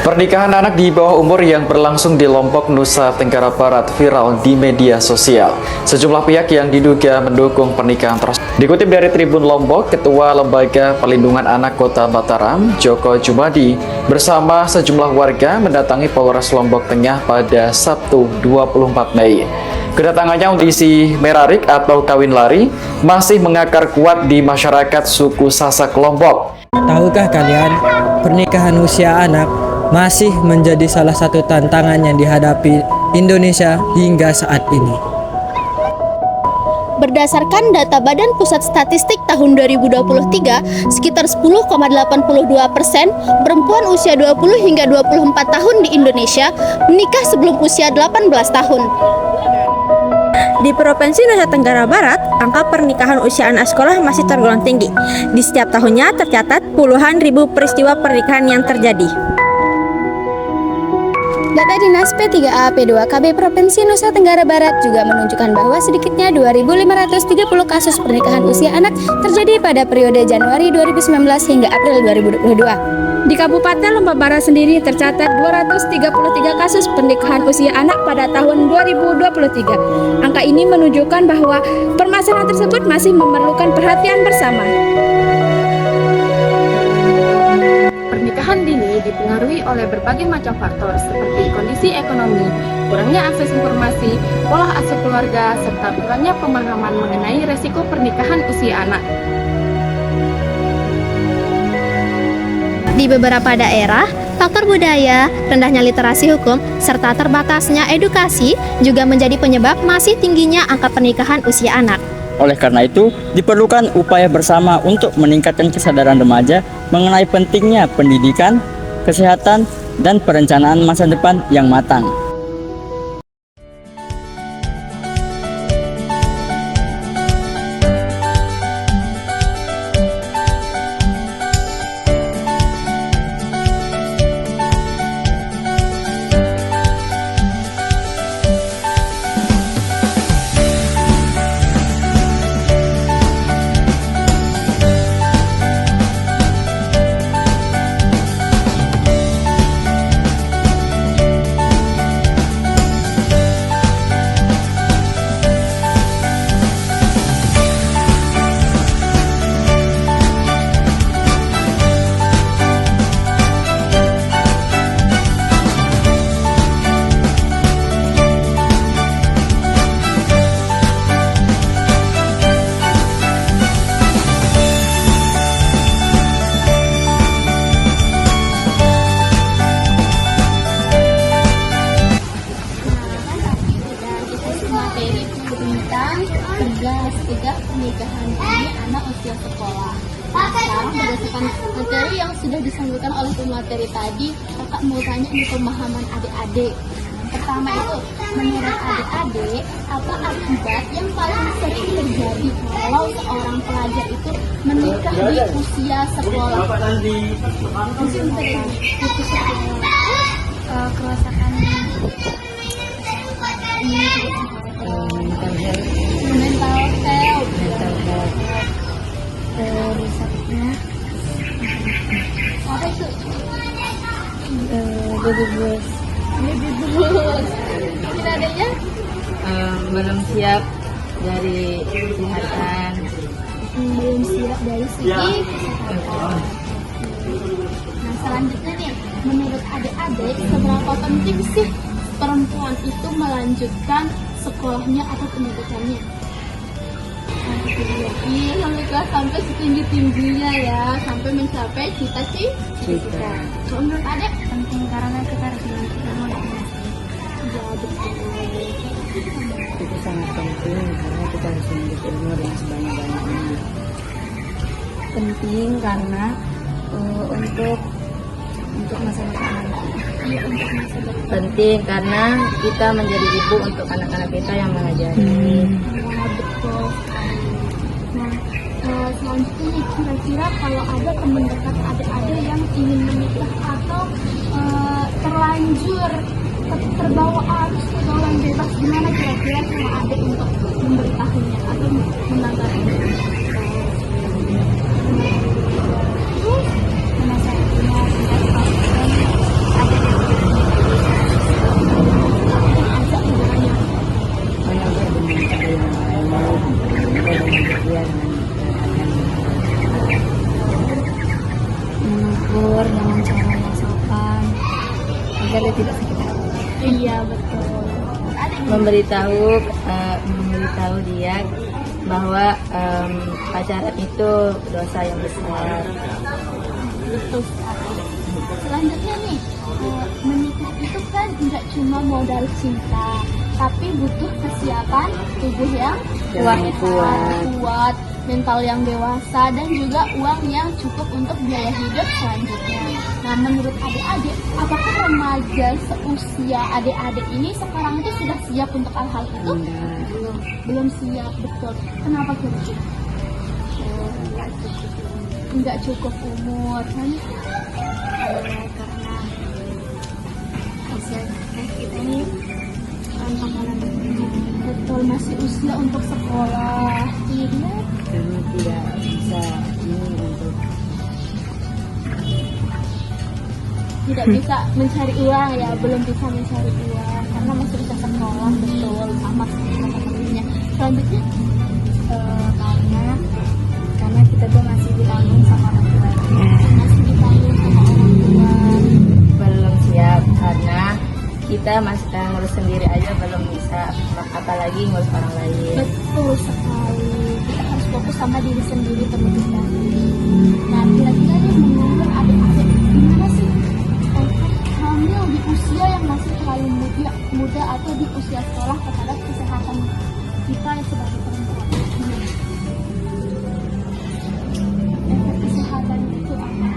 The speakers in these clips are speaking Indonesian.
Pernikahan anak di bawah umur yang berlangsung di Lombok, Nusa Tenggara Barat viral di media sosial. Sejumlah pihak yang diduga mendukung pernikahan tersebut. Dikutip dari Tribun Lombok, Ketua Lembaga Perlindungan Anak Kota Mataram, Joko Jumadi, bersama sejumlah warga mendatangi Polres Lombok Tengah pada Sabtu 24 Mei. Kedatangannya untuk isi merarik atau kawin lari masih mengakar kuat di masyarakat suku Sasak Lombok. Tahukah kalian, pernikahan usia anak masih menjadi salah satu tantangan yang dihadapi Indonesia hingga saat ini. Berdasarkan data Badan Pusat Statistik tahun 2023, sekitar 10,82% perempuan usia 20 hingga 24 tahun di Indonesia menikah sebelum usia 18 tahun. Di Provinsi Nusa Tenggara Barat, angka pernikahan usia anak sekolah masih tergolong tinggi. Di setiap tahunnya tercatat puluhan ribu peristiwa pernikahan yang terjadi. Data Dinas P3A P2KB Provinsi Nusa Tenggara Barat juga menunjukkan bahwa sedikitnya 2.530 kasus pernikahan usia anak terjadi pada periode Januari 2019 hingga April 2022. Di Kabupaten Lombok Barat sendiri tercatat 233 kasus pernikahan usia anak pada tahun 2023. Angka ini menunjukkan bahwa permasalahan tersebut masih memerlukan perhatian bersama. Pernikahan dini dipengaruhi oleh berbagai macam faktor seperti kondisi ekonomi, kurangnya akses informasi, pola asuh keluarga, serta kurangnya pemahaman mengenai resiko pernikahan usia anak. Di beberapa daerah, faktor budaya, rendahnya literasi hukum, serta terbatasnya edukasi juga menjadi penyebab masih tingginya angka pernikahan usia anak. Oleh karena itu, diperlukan upaya bersama untuk meningkatkan kesadaran remaja mengenai pentingnya pendidikan, kesehatan, dan perencanaan masa depan yang matang. Cegah pernikahan dini anak usia sekolah. Sekarang berdasarkan materi yang sudah disampaikan oleh pemateri tadi, kakak mau tanya nih pemahaman adik-adik. Yang pertama itu, menurut adik-adik, apa akibat yang paling sering terjadi kalau seorang pelajar itu menikah di usia sekolah? Kerusakan mental health, rusaknya apa itu? Baby blues. Kita adanya Belum siap dari kesehatan. Belum siap dari segi kesehatan. Nah, selanjutnya nih, menurut adik-adik seberapa penting sih perempuan itu melanjutkan sekolahnya atau pendidikannya? Iya, menikah sampai setinggi-tingginya ya, sampai mencapai cita-cita. Menurut adik penting karena kita harus melanjutkan sekolahnya. Ya, betul. Itu sangat penting karena kita harus menuntut ilmu dengan sebanyak-banyaknya. Penting karena untuk masa depan nanti. Iya, untuk masa depan. Penting karena kita menjadi ibu untuk anak-anak kita yang mengajari. Nah, betul. Nah, selanjutnya nih, kira-kira kalau ada teman dekat adik-adik yang ingin menikah atau terlanjur terbawa arus pergaulan bebas, gimana kira-kira sama adik untuk memberitahunya atau menanggapinya? Terus, menegur dengan cara yang sopan agar dia tidak sakit hati. Iya betul. Memberitahu dia bahwa pacaran itu dosa yang besar. Betul sekali. Selanjutnya nih, menikah itu kan nggak cuma modal cinta, tapi butuh kesiapan tubuh yang kuat, mental yang dewasa, dan juga uang yang cukup untuk biaya hidup selanjutnya. Nah, menurut adik-adik, apakah remaja seusia adik-adik ini sekarang itu sudah siap untuk hal-hal itu? Belum siap, betul. Kenapa kira-kira? Nggak cukup umur kan? Karena usia kita ini betul masih usia untuk sekolah, tidak? Karena tidak bisa untuk Tidak bisa mencari uang ya, belum bisa mencari uang karena masih bisa sekolah, betul, sama teman-temannya. Selanjutnya Karena kita tuh masih ditanggung sama orang tua. masih ditanggung sama orang tua. belum siap karena kita masih ngurus sendiri aja belum bisa, apalagi ngurus orang lain. Betul sekali. Kita harus fokus sama diri sendiri terlebih dahulu. Nah, kira-kira nih menurut adik-adik gimana sih hamil di usia yang masih terlalu muda atau di usia sekolah terhadap kesehatan kita yang sebagai perempuan? Efek kesehatan itu apa?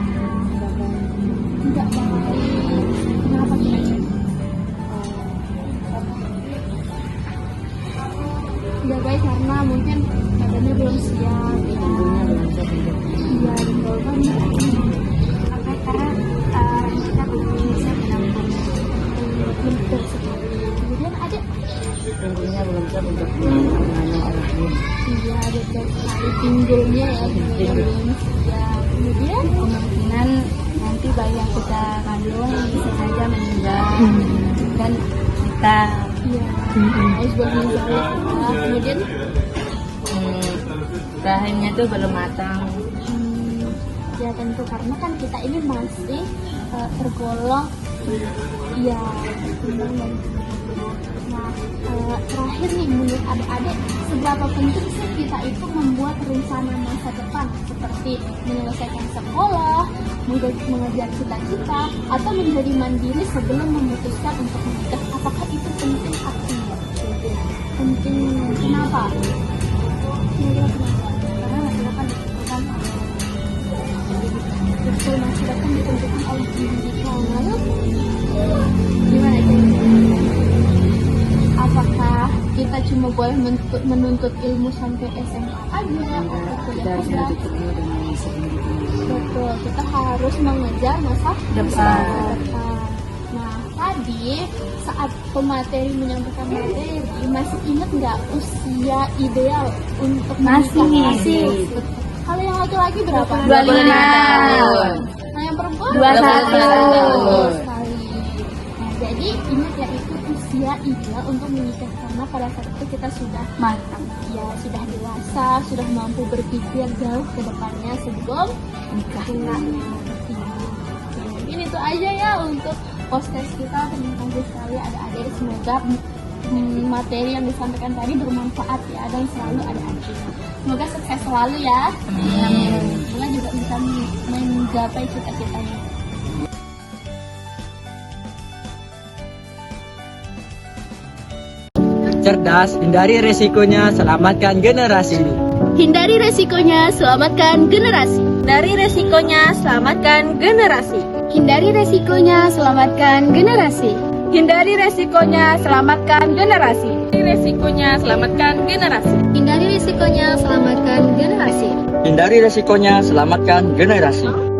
Tidak baik. Kenapa kira-kira? Tidak baik karena mungkin badannya belum siap ya. Iya betul banget. Karena kita belum bisa menampung betul sekali. Kemudian ada Tentunya belum siap untuk mengandung anak ini. iya betul sekali pinggulnya ya belum siap. Kemudian Kemungkinan nanti bayi yang kita kandung bisa saja meninggal dan kita iya harus berhenti. Kemudian Rahimnya tuh belum matang. ya tentu karena kan kita ini masih tergolong ya kembang dan nah terakhir nih menurut adik-adik seberapa penting sih kita itu membuat rencana masa depan seperti menyelesaikan sekolah, mengejar cita-cita atau menjadi mandiri sebelum memutuskan untuk menikah? Apakah itu penting atau tidak? Penting. Kenapa? Kira-kira kenapa? Karena masyarakat ditentukan betul masyarakat ditentukan oleh pendidikan. Lalu gimana kira-kira? Apakah kita cuma boleh menuntut ilmu sampai SMA aja atau kuliah S1? Betul, kita harus mengejar masa depan. Nah, tadi saat pemateri menyampaikan materi, masih ingat nggak usia ideal untuk menikah? Masih. Kalau yang laki-laki berapa? 25 tahun. Nah, yang perempuan? 21 tahun. Nah, jadi ingat ya itu usia ideal untuk menikah karena pada saat itu kita sudah matang, ya sudah dewasa, sudah mampu berpikir jauh ke depannya sebelum nikah. Mungkin itu aja ya untuk podcast kita. Terima kasih sekali adik-adik, semoga materi yang disampaikan tadi bermanfaat ya dan selalu ada artinya. Semoga sukses selalu ya. Semoga juga bisa mencapai cita-citanya. Cerdas, hindari resikonya, selamatkan generasi ini. Hindari resikonya, selamatkan generasi. Dari resikonya, selamatkan generasi. hindari resikonya, selamatkan generasi. Hindari resikonya, selamatkan generasi. Hindari resikonya, selamatkan generasi. Hindari risikonya, selamatkan generasi. Hindari resikonya, selamatkan generasi.